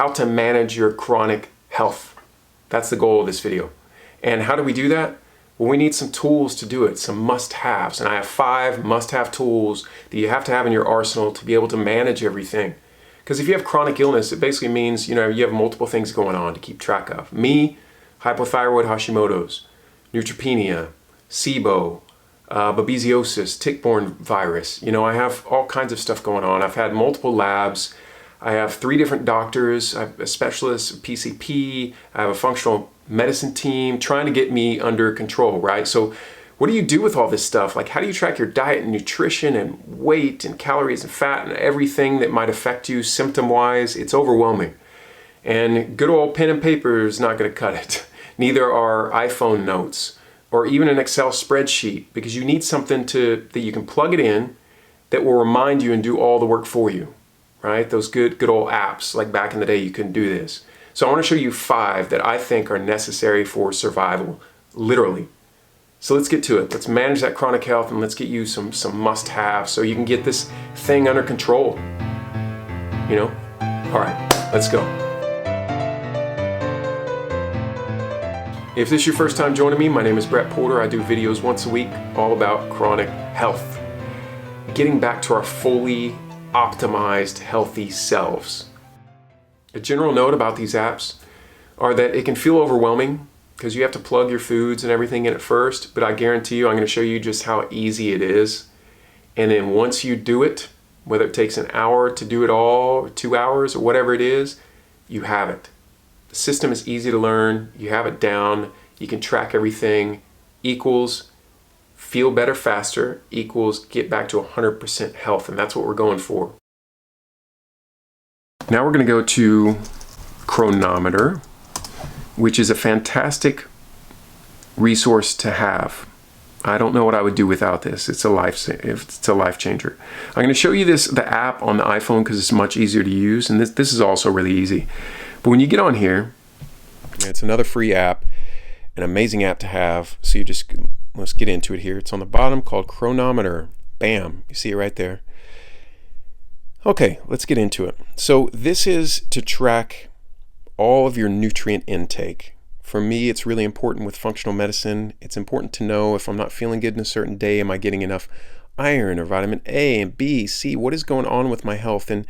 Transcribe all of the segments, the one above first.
how to manage your chronic health. That's the goal of this video. And how do we do that? Well, we need some tools to do it, some must-haves. And I have 5 must-have tools that you have to have in your arsenal to be able to manage everything. Because if you have chronic illness, it basically means, you have multiple things going on to keep track of. Me, hypothyroid Hashimoto's, neutropenia, SIBO, babesiosis, tick-borne virus. I have all kinds of stuff going on. I've had multiple labs. I have 3 different doctors. I have a specialist, a PCP. I have a functional medicine team trying to get me under control, right? So what do you do with all this stuff? Like, how do you track your diet and nutrition and weight and calories and fat and everything that might affect you symptom-wise? It's overwhelming. And good old pen and paper is not going to cut it. Neither are iPhone notes or even an Excel spreadsheet, because you need something that you can plug it in that will remind you and do all the work for you, right? Those good old apps, like back in the day you couldn't do this. So I want to show you 5 that I think are necessary for survival, literally. So let's get to it. Let's manage that chronic health, and let's get you some must-haves so you can get this thing under control. All right, let's go. If this is your first time joining me, my name is Brett Porter. I do videos once a week all about chronic health. Getting back to our fully optimized, healthy selves. A general note about these apps are that it can feel overwhelming because you have to plug your foods and everything in at first, but I guarantee you I'm going to show you just how easy it is. And then once you do it, whether it takes an hour to do it all, or 2 hours, or whatever it is, you have it. The system is easy to learn, you have it down, you can track everything, equals feel better faster, equals get back to 100% health, and that's what we're going for. Now we're going to go to Cronometer, which is a fantastic resource to have. I don't know what I would do without this. It's a life changer. I'm going to show you the app on the iPhone because it's much easier to use, and this is also really easy. But when you get on here, it's another free app, an amazing app to have. So let's get into it here. It's on the bottom, called Cronometer. Bam, you see it right there. Okay, let's get into it. So this is to track all of your nutrient intake. For me, it's really important with functional medicine. It's important to know if I'm not feeling good in a certain day, am I getting enough iron or vitamin A and B, C? What is going on with my health? And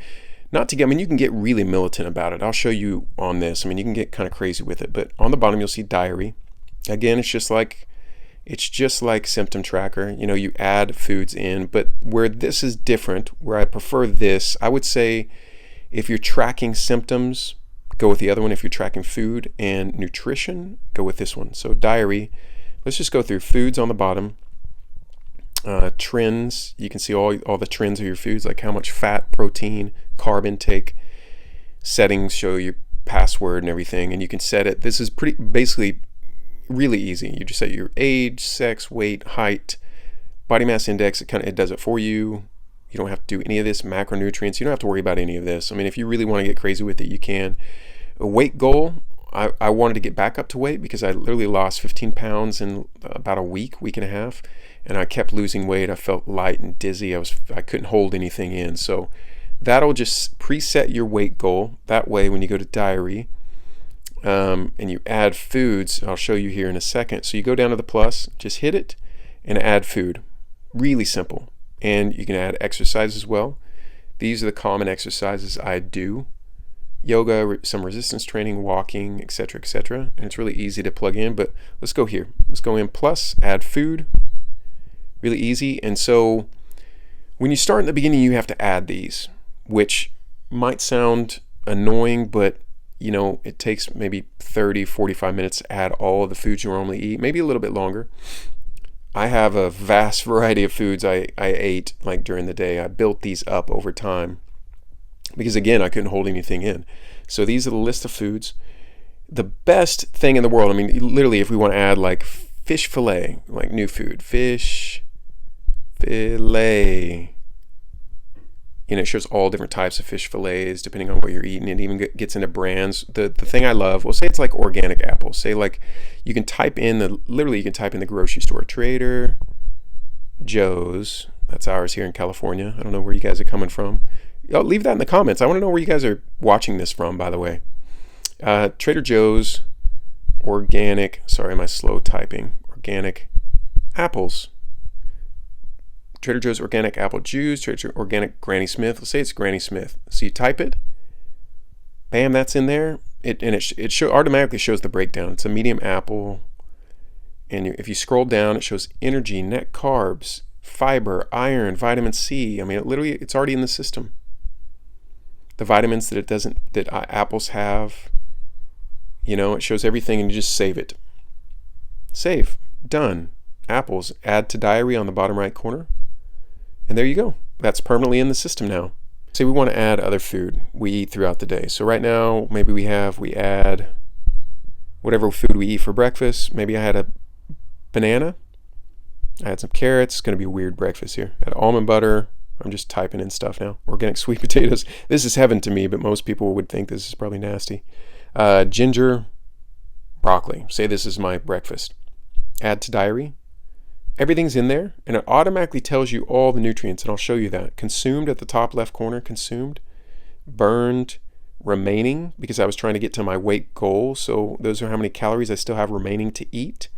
you can get really militant about it. I'll show you on this. You can get kind of crazy with it. But on the bottom, you'll see diary. Again, it's just like symptom tracker. You add foods in, but where this is different, where I prefer this, I would say if you're tracking symptoms, go with the other one. If you're tracking food and nutrition, go with this one. So diary, let's just go through foods on the bottom. Trends, you can see all the trends of your foods, like how much fat, protein, carb intake. Settings show your password and everything, and you can set it. This is basically really easy. You just set your age, sex, weight, height, body mass index. It does it for you. You don't have to do any of this. Macronutrients, you don't have to worry about any of this. If you really want to get crazy with it, you can. A weight goal, I wanted to get back up to weight because I literally lost 15 pounds in about a week and a half, and I kept losing weight. I felt light and dizzy. I couldn't hold anything in. So that'll just preset your weight goal. That way, when you go to diary and you add foods, I'll show you here in a second. So you go down to the plus, just hit it, and add food. Really simple. And you can add exercise as well. These are the common exercises I do. Yoga, some resistance training, walking, etc., etc. And it's really easy to plug in, but let's go here. Let's go in plus, add food. Really easy. And so when you start in the beginning, you have to add these, which might sound annoying, but it takes maybe 30, 45 minutes to add all of the foods you normally eat, maybe a little bit longer. I have a vast variety of foods I ate during the day. I built these up over time because, again, I couldn't hold anything in. So these are the list of foods. The best thing in the world, literally, if we want to add fish fillet, new food, fish fillet. It shows all different types of fish fillets depending on what you're eating. It even gets into brands. The thing I love, say it's like organic apples. Say you can type in the grocery store, Trader Joe's. That's ours here in California. I don't know where you guys are coming from. Oh, leave that in the comments. I want to know where you guys are watching this from, by the way. Trader Joe's organic, sorry, am I slow typing? Organic apples. Trader Joe's organic apple juice, Trader Joe's organic Granny Smith. Let's say it's Granny Smith. So you type it, bam, that's in there. It automatically shows the breakdown. It's a medium apple. And if you scroll down, it shows energy, net carbs, fiber, iron, vitamin C. I mean, it's already in the system. The vitamins that apples have, it shows everything, and you just save it. Save, done. Apples, add to diary on the bottom right corner. And there you go. That's permanently in the system now. Say we want to add other food we eat throughout the day. So right now, maybe we add whatever food we eat for breakfast. Maybe I had a banana. I had some carrots. It's going to be a weird breakfast here. I had almond butter. I'm just typing in stuff now. Organic sweet potatoes. This is heaven to me, but most people would think this is probably nasty. Ginger, broccoli. Say this is my breakfast. Add to diary. Everything's in there, and it automatically tells you all the nutrients, and I'll show you that. Consumed at the top left corner, consumed. Burned, remaining, because I was trying to get to my weight goal, so those are how many calories I still have remaining to eat.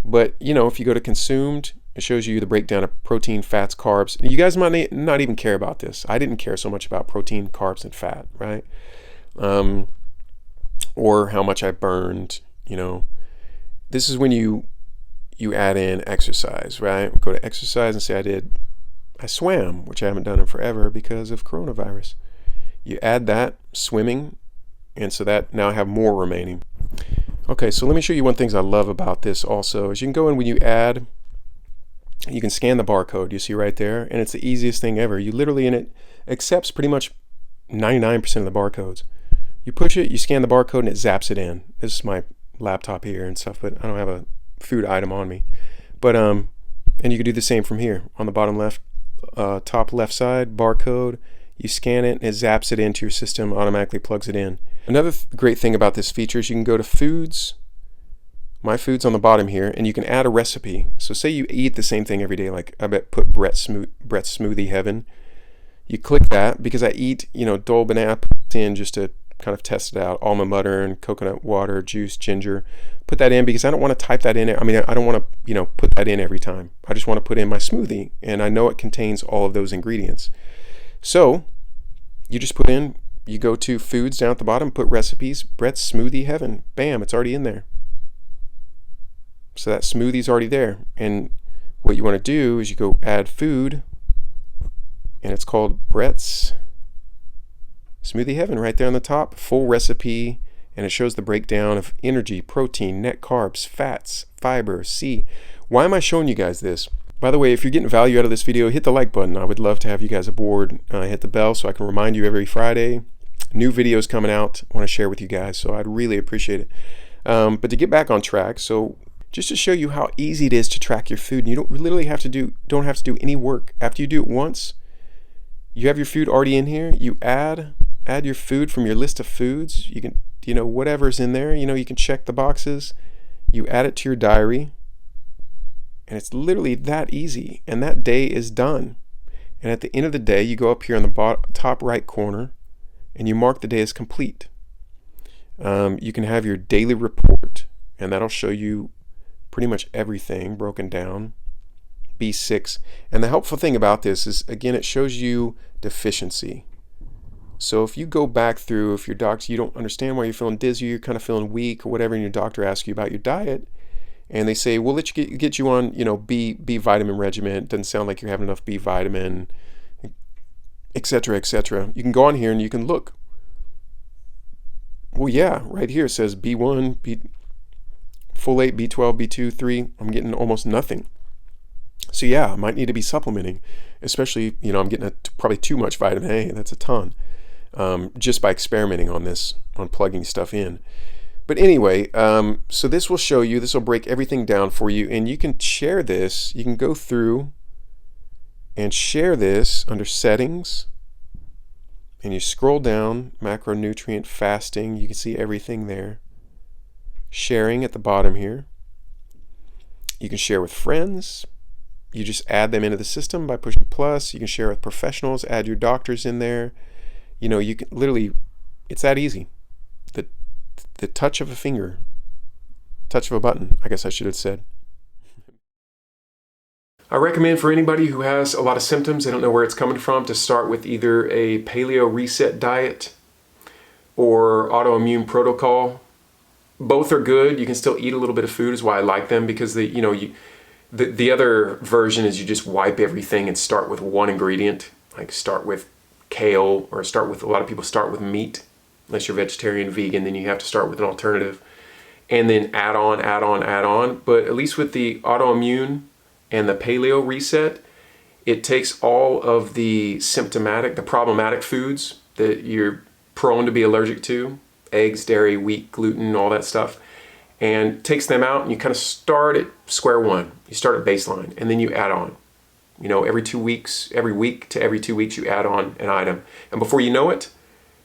But, if you go to consumed, it shows you the breakdown of protein, fats, carbs. You guys might not even care about this. I didn't care so much about protein, carbs, and fat, right? Or how much I burned, This is when you add in exercise, right? Go to exercise and say I swam, which I haven't done in forever because of coronavirus. You add that, swimming, and so that now I have more remaining. Okay, so let me show you one thing I love about this also, is you can go in when you add, you can scan the barcode you see right there, and it's the easiest thing ever. You literally, and it accepts pretty much 99% of the barcodes. You push it, you scan the barcode, and it zaps it in. This is my laptop here and stuff, but I don't have a food item on me. But and you can do the same from here on the bottom left, top left side, barcode. You scan it, and it zaps it into your system, automatically plugs it in. Another great thing about this feature is you can go to foods, my foods on the bottom here, and you can add a recipe. So say you eat the same thing every day, like I bet put Brett's Smoothie Heaven. You click that because I eat, Dole banana in just to kind of test it out, almond butter and coconut water, juice, ginger. Put that in because I don't want to type that in. I mean, I don't want to, put that in every time. I just want to put in my smoothie, and I know it contains all of those ingredients. So you just put in, you go to foods down at the bottom, put recipes, Brett's Smoothie Heaven. Bam, it's already in there. So that smoothie's already there. And what you want to do is you go add food, and it's called Brett's Smoothie Heaven right there on the top, full recipe, and it shows the breakdown of energy, protein, net carbs, fats, fiber, C. Why am I showing you guys this? By the way, if you're getting value out of this video, hit the like button. I would love to have you guys aboard. Hit the bell so I can remind you every Friday. New videos coming out, I want to share with you guys, so I'd really appreciate it. But to get back on track, so just to show you how easy it is to track your food, and you don't have to do any work. After you do it once, you have your food already in here. You add your food from your list of foods. You can, whatever's in there, you can check the boxes. You add it to your diary, and it's literally that easy, and that day is done. And at the end of the day, you go up here on the top right corner, and you mark the day as complete. You can have your daily report, and that'll show you pretty much everything broken down. B6. And the helpful thing about this is, again, it shows you deficiency. So if you go back through, if your doctor, you don't understand why you're feeling dizzy, you're kind of feeling weak or whatever, and your doctor asks you about your diet, and they say, well, let's get you on, B vitamin regimen. It doesn't sound like you're having enough B vitamin, etc., etc. You can go on here and you can look. Well, yeah, right here it says B1, folate, B12, B2, 3. I'm getting almost nothing. So yeah, I might need to be supplementing, especially, I'm getting probably too much vitamin A. That's a ton, just by experimenting on this, on plugging stuff in. But anyway, so this will show you, this will break everything down for you, and you can share this. You can go through and share this under settings, and you scroll down, macronutrient fasting. You can see everything there. Sharing at the bottom here. You can share with friends. You just add them into the system by pushing plus. You can share with professionals, add your doctors in there. You can literally, it's that easy. The touch of a finger, touch of a button, I guess I should have said. I recommend for anybody who has a lot of symptoms, they don't know where it's coming from, to start with either a paleo reset diet or autoimmune protocol. Both are good. You can still eat a little bit of food, is why I like them, because the other version is you just wipe everything and start with one ingredient, like start with kale, or a lot of people start with meat. Unless you're vegetarian, vegan, then you have to start with an alternative. And then add on. But at least with the autoimmune and the paleo reset, it takes all of the problematic foods that you're prone to be allergic to, eggs, dairy, wheat, gluten, all that stuff, and takes them out, and you kind of start at square one. You start at baseline, and then you add on. Every 2 weeks, every week to every 2 weeks, you add on an item. And before you know it,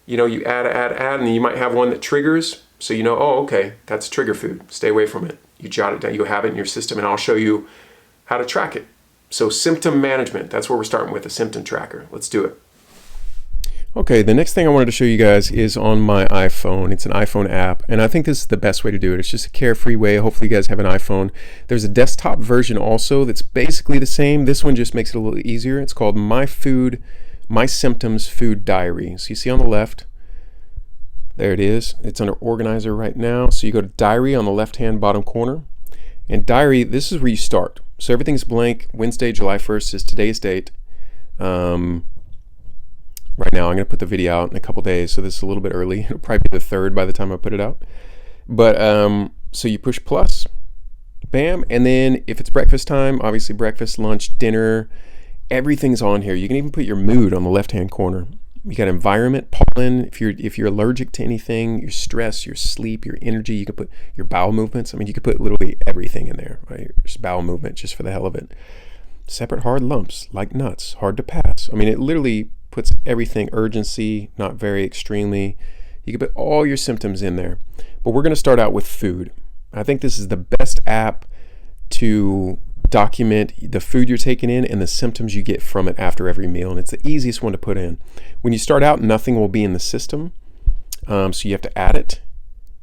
you add, and then you might have one that triggers. So oh, okay, that's trigger food. Stay away from it. You jot it down, you have it in your system, and I'll show you how to track it. So symptom management, that's where we're starting with, a symptom tracker. Let's do it. Okay, the next thing I wanted to show you guys is on my iPhone. It's an iPhone app, and I think this is the best way to do it. It's just a carefree way. Hopefully you guys have an iPhone. There's a desktop version also that's basically the same. This one just makes it a little easier. It's called MySymptoms Food Diary. So you see on the left, there it is. It's under organizer right now. So you go to diary on the left-hand bottom corner. And diary, this is where you start. So everything's blank. Wednesday, July 1st is today's date. Right now, I'm going to put the video out in a couple days, so this is a little bit early. It'll probably be the 3rd by the time I put it out. But so you push plus, bam, and then if it's breakfast time, obviously breakfast, lunch, dinner, everything's on here. You can even put your mood on the left-hand corner. You got environment, pollen, if you're allergic to anything, your stress, your sleep, your energy. You could put your bowel movements. I mean, you could put literally everything in there, right? Just bowel movement, just for the hell of it. Separate hard lumps, like nuts, hard to pass. I mean, it literally puts everything, urgency, not very extremely. You can put all your symptoms in there. But we're going to start out with food. I think this is the best app to document the food you're taking in and the symptoms you get from it after every meal. And it's the easiest one to put in. When you start out, nothing will be in the system. So you have to add it.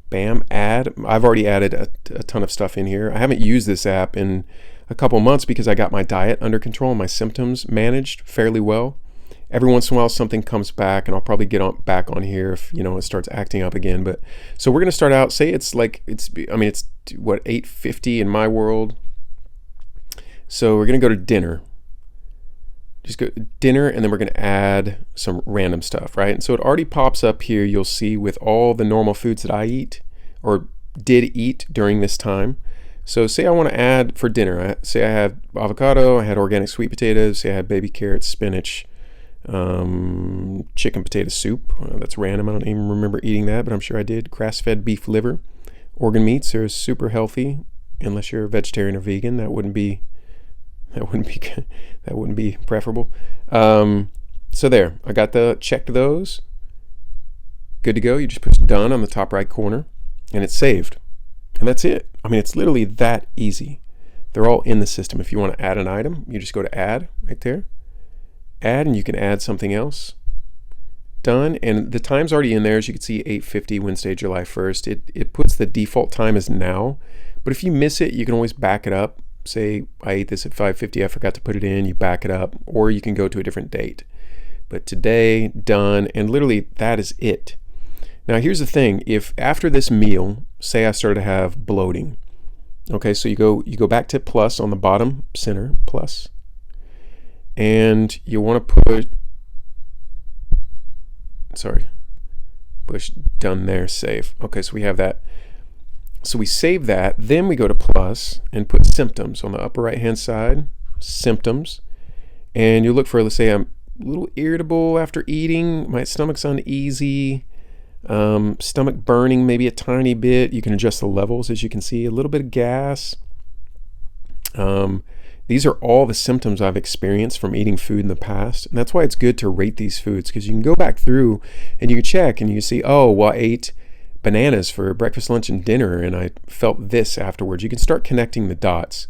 Bam, add. I've already added a ton of stuff in here. I haven't used this app in a couple months because I got my diet under control and my symptoms managed fairly well. Every once in a while something comes back, and I'll probably get back on here if it starts acting up again. But so we're going to start out, say it's 8:50 in my world. So we're going to go to dinner. Just go to dinner, and then we're going to add some random stuff, right? And so it already pops up here, you'll see, with all the normal foods that I eat or did eat during this time. So say I want to add for dinner, say I had avocado, I had organic sweet potatoes, say I had baby carrots, spinach, chicken potato soup. That's random. I don't even remember eating that, but I'm sure I did. Grass-fed beef liver. Organ meats are super healthy, unless you're a vegetarian or vegan. That wouldn't be preferable. So there, I got checked those. Good to go. You just push done on the top right corner, and it's saved. And that's it. I mean, it's literally that easy. They're all in the system. If you want to add an item, you just go to add right there. Add, and you can add something else. Done. And the time's already in there. As you can see, 8:50 Wednesday, July 1st. It puts the default time as now. But if you miss it, you can always back it up. Say I ate this at 5:50, I forgot to put it in, you back it up, or you can go to a different date. But today, done, and literally that is it. Now here's the thing, if after this meal, say I started to have bloating, okay, so you go back to plus on the bottom center, plus, and you want to push done there, save. Okay, so we have that. So we save that, then we go to plus and put symptoms on the upper right hand side, symptoms, and you look for, let's say I'm a little irritable after eating, my stomach's uneasy, stomach burning maybe a tiny bit. You can adjust the levels, as you can see, a little bit of gas. These are all the symptoms I've experienced from eating food in the past, and that's why it's good to rate these foods, because you can go back through and you can check and you can see, oh, well, I ate bananas for breakfast, lunch, and dinner, and I felt this afterwards. You can start connecting the dots.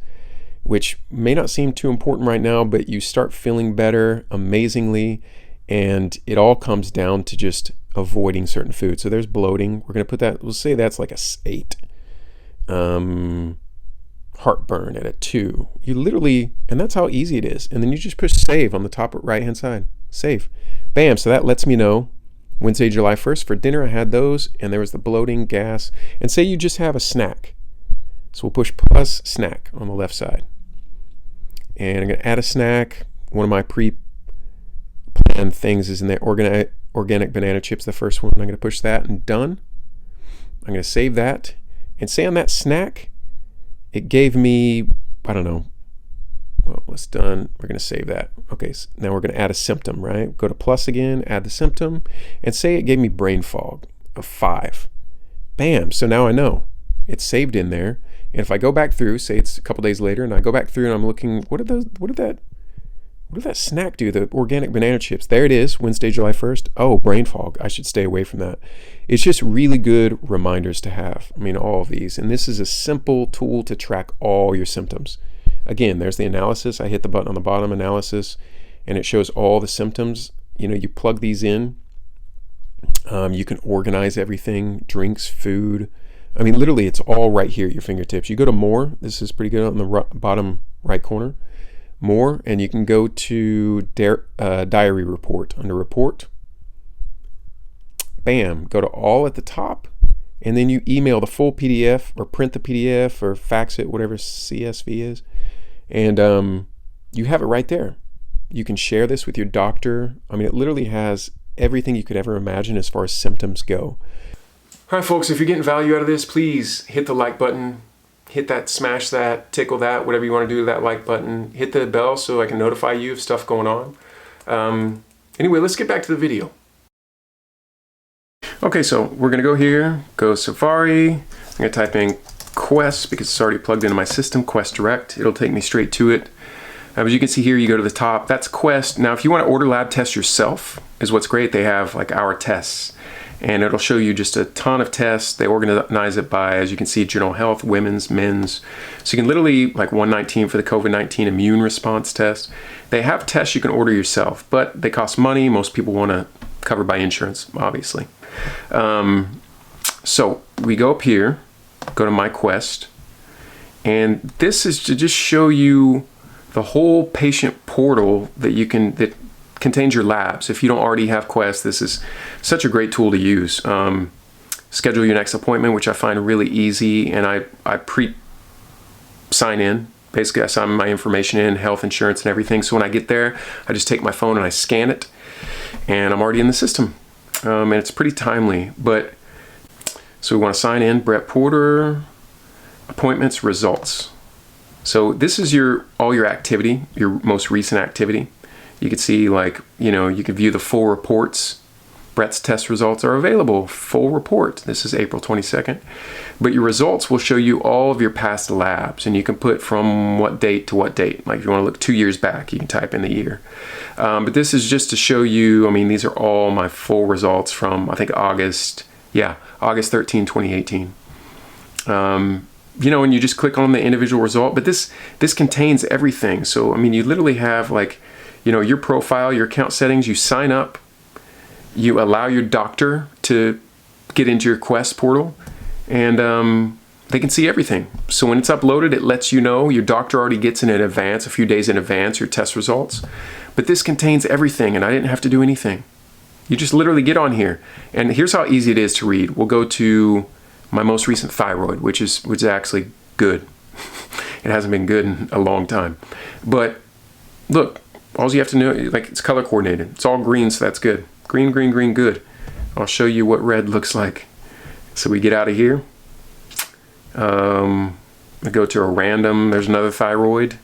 which may not seem too important right now, but you start feeling better amazingly. And it all comes down to just avoiding certain foods. So there's bloating. We're going to put that, we'll say that's like a 8. Heartburn at a 2. You literally, and that's how easy it is. And then you just push save on the top right hand side. Save. Bam. So that lets me know Wednesday, July 1st. For dinner, I had those, and there was the bloating, gas. And say you just have a snack. So we'll push plus snack on the left side. And I'm going to add a snack. One of my pre-planned things is in there, organic banana chips, the first one. I'm going to push that and done. I'm going to save that. And say on that snack, it gave me, I don't know, well, it's done. We're going to save that. Okay, so now we're going to add a symptom, right? Go to plus again, add the symptom, and say it gave me brain fog of 5. Bam, so now I know. It's saved in there. And if I go back through, say it's a couple days later, and I go back through and I'm looking, what did that snack do? The organic banana chips. There it is, Wednesday, July 1st. Oh, brain fog. I should stay away from that. It's just really good reminders to have. I mean, all of these. And this is a simple tool to track all your symptoms. Again, there's the analysis. I hit the button on the bottom, analysis, and it shows all the symptoms. You know, you plug these in. You can organize everything, drinks, food. I mean, literally, it's all right here at your fingertips. You go to more. This is pretty good on the bottom right corner. More, and you can go to diary report. Under report, bam, go to all at the top, and then you email the full PDF or print the PDF or fax it, whatever CSV is, and you have it right there. You can share this with your doctor. I mean, it literally has everything you could ever imagine as far as symptoms go. All right, folks, if you're getting value out of this, please hit the like button. Hit that, smash that, tickle that, whatever you want to do to that like button. Hit the bell so I can notify you of stuff going on. Anyway, let's get back to the video. Okay, so we're going to go here, go Safari. I'm going to type in Quest because it's already plugged into my system, Quest Direct. It'll take me straight to it. As you can see here, you go to the top. That's Quest. Now, if you want to order lab tests yourself, is what's great. They have like our tests. And it'll show you just a ton of tests. They organize it by, as you can see, general health, women's, men's. So you can literally, like 119 for the COVID-19 immune response test. They have tests you can order yourself, but they cost money. Most people want to cover by insurance, obviously. So we go up here, go to My Quest, and this is to just show you the whole patient portal that you can, that contains your labs. If you don't already have Quest, this is such a great tool to use. Schedule your next appointment, which I find really easy, and I pre-sign in. Basically, I sign my information in, health insurance and everything. So when I get there, I just take my phone and I scan it, and I'm already in the system. And it's pretty timely. But so we want to sign in, Brett Porter, appointments, results. So this is all your activity, your most recent activity. You can see, like, you know, you can view the full reports. Brett's test results are available, full report. This is April 22nd. But your results will show you all of your past labs, and you can put from what date to what date. Like if you want to look 2 years back, you can type in the year. But this is just to show you, I mean, these are all my full results from, I think, August 13, 2018. You know, and you just click on the individual result, but this contains everything. So, I mean, you literally have, like, you know, your profile, your account settings, you sign up, you allow your doctor to get into your Quest portal, and they can see everything. So when it's uploaded, it lets you know. Your doctor already gets in advance, a few days in advance, your test results. But this contains everything, and I didn't have to do anything. You just literally get on here. And here's how easy it is to read. We'll go to my most recent thyroid, which is actually good. It hasn't been good in a long time. But look, all you have to know, like, it's color coordinated. It's all green, so that's good. Green, green, green, good. I'll show you what red looks like. So we get out of here. We go to a random, there's another thyroid.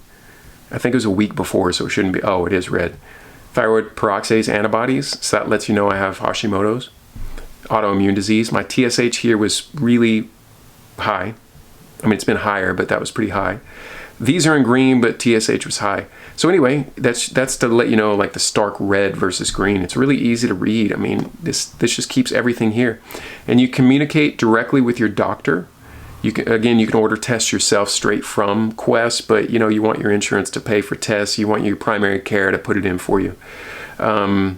I think it was a week before, so it shouldn't be, oh, it is red. Thyroid peroxidase antibodies, so that lets you know I have Hashimoto's. Autoimmune disease. My TSH here was really high. I mean, it's been higher, but that was pretty high. These are in green, but TSH was high. So anyway, that's to let you know, like, the stark red versus green. It's really easy to read. I mean, this just keeps everything here. And you communicate directly with your doctor. You can order tests yourself straight from Quest, but you want your insurance to pay for tests. You want your primary care to put it in for you. So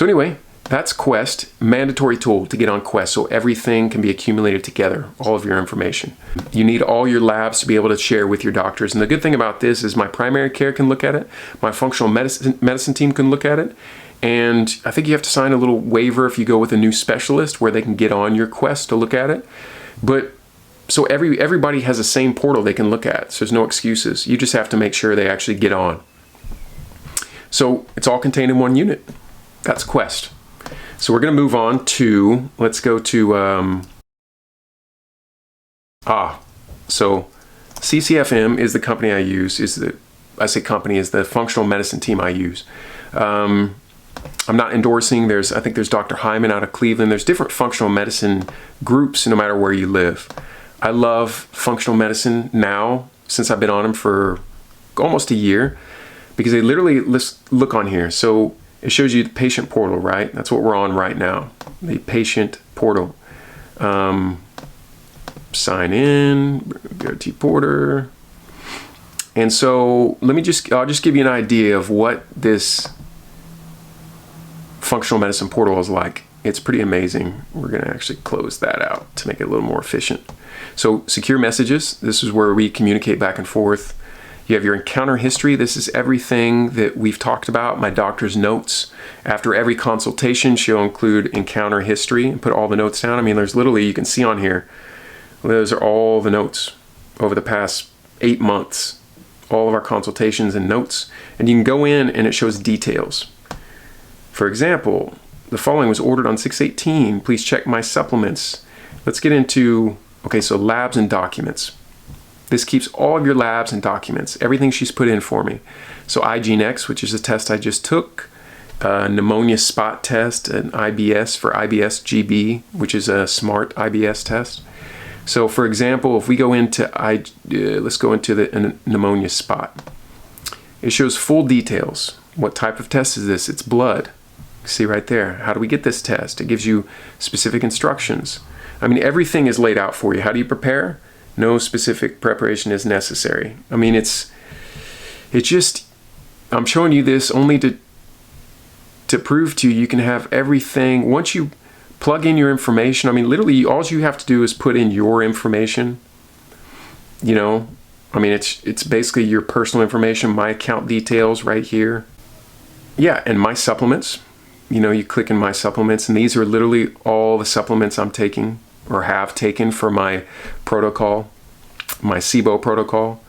anyway, that's Quest, mandatory tool to get on Quest, so everything can be accumulated together, all of your information. You need all your labs to be able to share with your doctors. And the good thing about this is my primary care can look at it, my functional medicine team can look at it, and I think you have to sign a little waiver if you go with a new specialist where they can get on your Quest to look at it. But so everybody has the same portal they can look at, so there's no excuses. You just have to make sure they actually get on. So it's all contained in one unit. That's Quest. So we're going to move on to, let's go to, so CCFM is the company I use, is the functional medicine team I use. I'm not endorsing, I think there's Dr. Hyman out of Cleveland. There's different functional medicine groups no matter where you live. I love functional medicine now, since I've been on them for almost a year, because they literally, let's look on here. So it shows you the patient portal, right? That's what we're on right now, the patient portal. Sign in, go to Porter. And so I'll just give you an idea of what this functional medicine portal is like. It's pretty amazing. We're gonna actually close that out to make it a little more efficient. So secure messages, this is where we communicate back and forth. You have your encounter history. This is everything that we've talked about. My doctor's notes. After every consultation, she'll include encounter history and put all the notes down. I mean, there's literally, you can see on here, those are all the notes over the past 8 months, all of our consultations and notes. And you can go in and it shows details. For example, the following was ordered on 6/18. Please check my supplements. Let's get into, okay, so labs and documents. This keeps all of your labs and documents, everything she's put in for me. So IGNX, which is a test I just took, pneumonia spot test, an IBS for IBS-GB, which is a smart IBS test. So for example, if we go into, let's go into the pneumonia spot. It shows full details. What type of test is this? It's blood. See right there. How do we get this test? It gives you specific instructions. I mean, everything is laid out for you. How do you prepare? No specific preparation is necessary. I mean, it's just, I'm showing you this only to prove to you can have everything. Once you plug in your information, I mean, literally all you have to do is put in your information. I mean, it's basically your personal information, my account details right here. Yeah, and my supplements. You click in my supplements, and these are literally all the supplements I'm taking or have taken for my protocol, my SIBO protocol.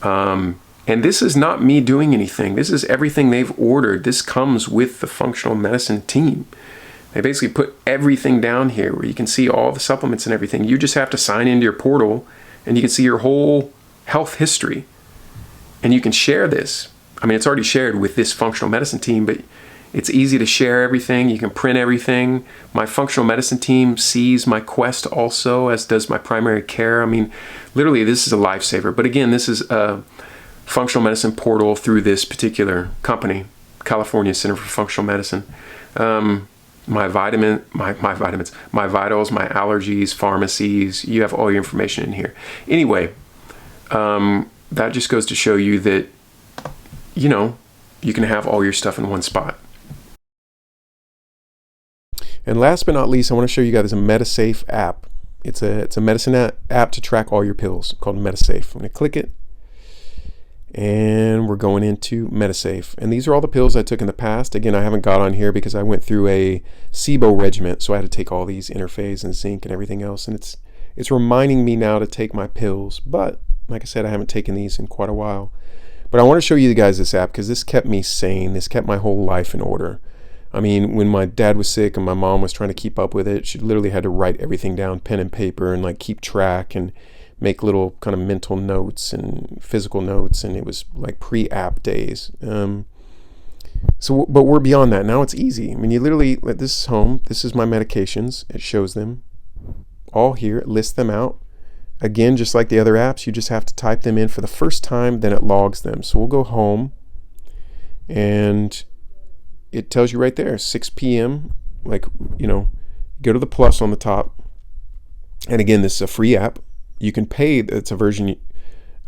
And this is not me doing anything. This is everything they've ordered. This comes with the functional medicine team. They basically put everything down here where you can see all the supplements and everything. You just have to sign into your portal and you can see your whole health history. And you can share this. I mean, it's already shared with this functional medicine team, but it's easy to share everything. You can print everything. My functional medicine team sees my Quest also, as does my primary care. I mean, literally, this is a lifesaver. But again, this is a functional medicine portal through this particular company, California Center for Functional Medicine. My vitamins, my vitals, my allergies, pharmacies, you have all your information in here. Anyway, that just goes to show you that, you can have all your stuff in one spot. And last but not least, I want to show you guys a MetaSafe app. It's a medicine app to track all your pills called MetaSafe. I'm going to click it. And we're going into MetaSafe. And these are all the pills I took in the past. Again, I haven't got on here because I went through a SIBO regimen. So I had to take all these interphase and zinc and everything else. And it's reminding me now to take my pills. But like I said, I haven't taken these in quite a while. But I want to show you guys this app because this kept me sane. This kept my whole life in order. I mean, when my dad was sick and my mom was trying to keep up with it, she literally had to write everything down, pen and paper, and like keep track and make little kind of mental notes and physical notes. And it was like pre-app days. But we're beyond that. Now it's easy. I mean, you literally, this is home. This is my medications. It shows them all here. It lists them out. Again, just like the other apps, you just have to type them in for the first time, then it logs them. So we'll go home and it tells you right there, 6 p.m. Like, go to the plus on the top And again, this is a free app. You can pay. It's a version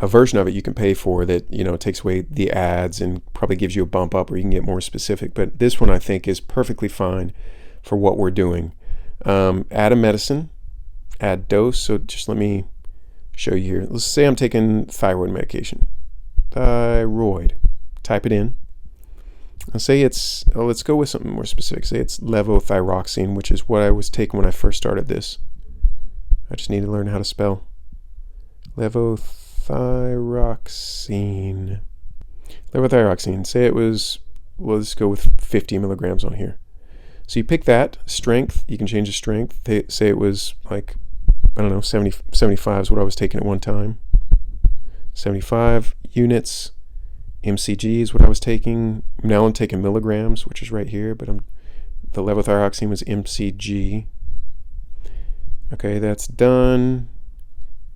of it you can pay for that, takes away the ads and probably gives you a bump up, or you can get more specific. But this one I think is perfectly fine for what we're doing. Add a medicine, add dose. So just let me show you here. Let's say I'm taking thyroid medication. Thyroid. Type it in. I'll say let's go with something more specific. Say it's levothyroxine, which is what I was taking when I first started this. I just need to learn how to spell. Levothyroxine. Say it was, let's go with 50 milligrams on here. So you pick that. Strength, you can change the strength. Say it was like, I don't know, 75 is what I was taking at one time. 75 units. MCG is what I was taking. Now I'm taking milligrams, which is right here, but the levothyroxine was MCG. Okay, that's done.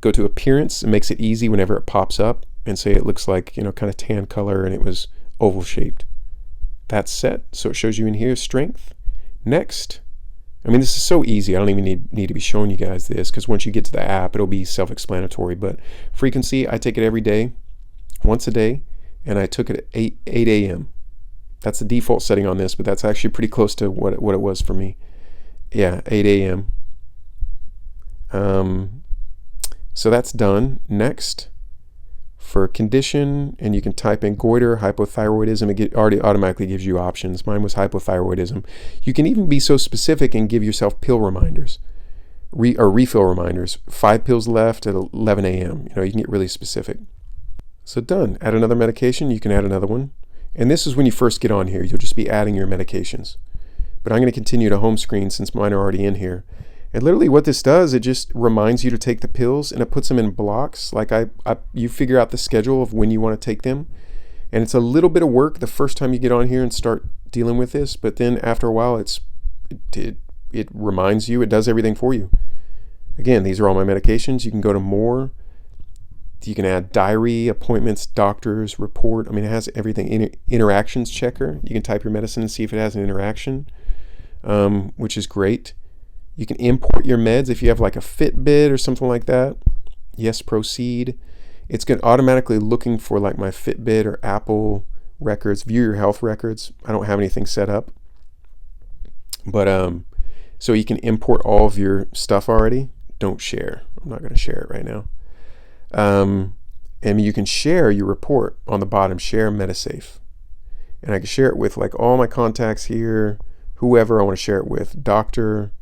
Go to appearance. It makes it easy whenever it pops up, and say it looks like, kind of tan color and it was oval shaped. That's set. So it shows you in here strength. Next. I mean, this is so easy. I don't even need to be showing you guys this, because once you get to the app, it'll be self-explanatory. But frequency, I take it every day, once a day, and I took it at 8 a.m. That's the default setting on this, but that's actually pretty close to what it was for me. Yeah, 8 a.m. So that's done. Next, for condition, and you can type in goiter, hypothyroidism. It already automatically gives you options. Mine was hypothyroidism. You can even be so specific and give yourself pill reminders, or refill reminders. 5 pills left at 11 a.m. You can get really specific. So done. Add another medication. You can add another one. And this is when you first get on here. You'll just be adding your medications. But I'm going to continue to home screen since mine are already in here. And literally what this does, it just reminds you to take the pills, and it puts them in blocks. Like you figure out the schedule of when you want to take them. And it's a little bit of work the first time you get on here and start dealing with this, but then after a while it reminds you, it does everything for you. Again, these are all my medications. You can go to more. You can add diary, appointments, doctors, report. I mean, it has everything. Interactions checker. You can type your medicine and see if it has an interaction, which is great. You can import your meds if you have like a Fitbit or something like that. Yes, proceed. It's going to automatically looking for like my Fitbit or Apple records. View your health records. I don't have anything set up, but so you can import all of your stuff already. Don't share. I'm not going to share it right now. And you can share your report on the bottom. Share MetaSafe, and I can share it with like all my contacts here, whoever I want to share it with, doctor.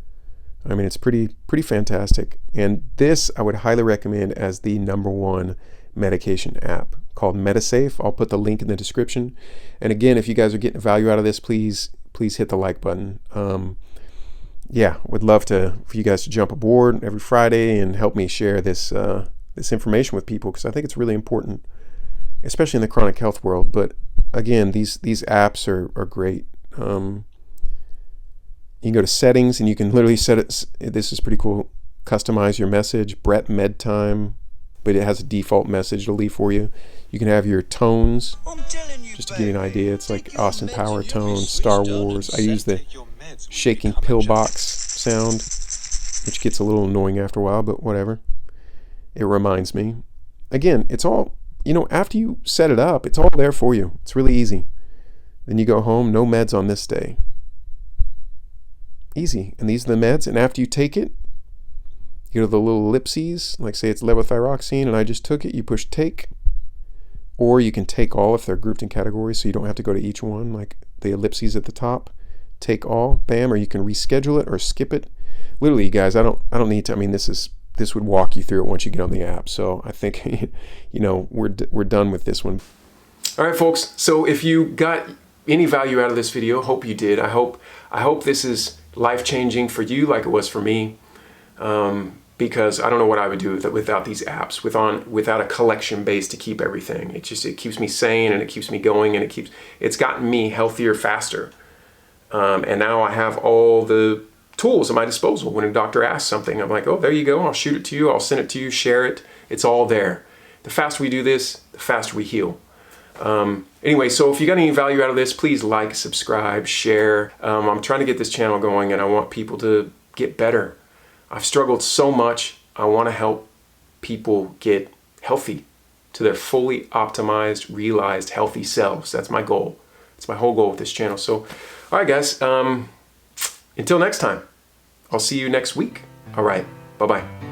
I mean, it's pretty fantastic. And this I would highly recommend as the #1 medication app, called MetaSafe. I'll put the link in the description. And again, if you guys are getting value out of this, please hit the like button. Yeah, would love for you guys to jump aboard every Friday and help me share this information with people, because I think it's really important, especially in the chronic health world. But again, these apps are great. You can go to settings and you can literally set it. This is pretty cool. Customize your message, Brett med time, but it has a default message to leave for you. You can have your tones, just to give you an idea. It's like Austin Power tone, Star Wars. I use the shaking pillbox sound, which gets a little annoying after a while, but whatever. It reminds me. Again, it's all, after you set it up, it's all there for you. It's really easy. Then you go home, no meds on this day. Easy. And these are the meds. And after you take it, you go to the little ellipses, like say it's levothyroxine and I just took it, you push take. Or you can take all if they're grouped in categories, so you don't have to go to each one, like the ellipses at the top. Take all, bam, or you can reschedule it or skip it. Literally, guys, I don't need to. I mean, this would walk you through it once you get on the app. So I think we're done with this one. All right, folks. So if you got any value out of this video, hope you did. I hope this is life-changing for you like it was for me, because I don't know what I would do without these apps, without a collection base to keep everything. It keeps me sane, and it keeps me going, and it's gotten me healthier faster. And now I have all the tools at my disposal. When a doctor asks something, I'm like, oh, there you go. I'll shoot it to you. I'll send it to you. Share it. It's all there. The faster we do this, the faster we heal. Anyway, so if you got any value out of this, please like, subscribe, share. I'm trying to get this channel going, and I want people to get better. I've struggled so much. I want to help people get healthy to their fully optimized, realized, healthy selves. That's my goal. It's my whole goal with this channel. So, all right, guys. Until next time, I'll see you next week. All right. Bye-bye.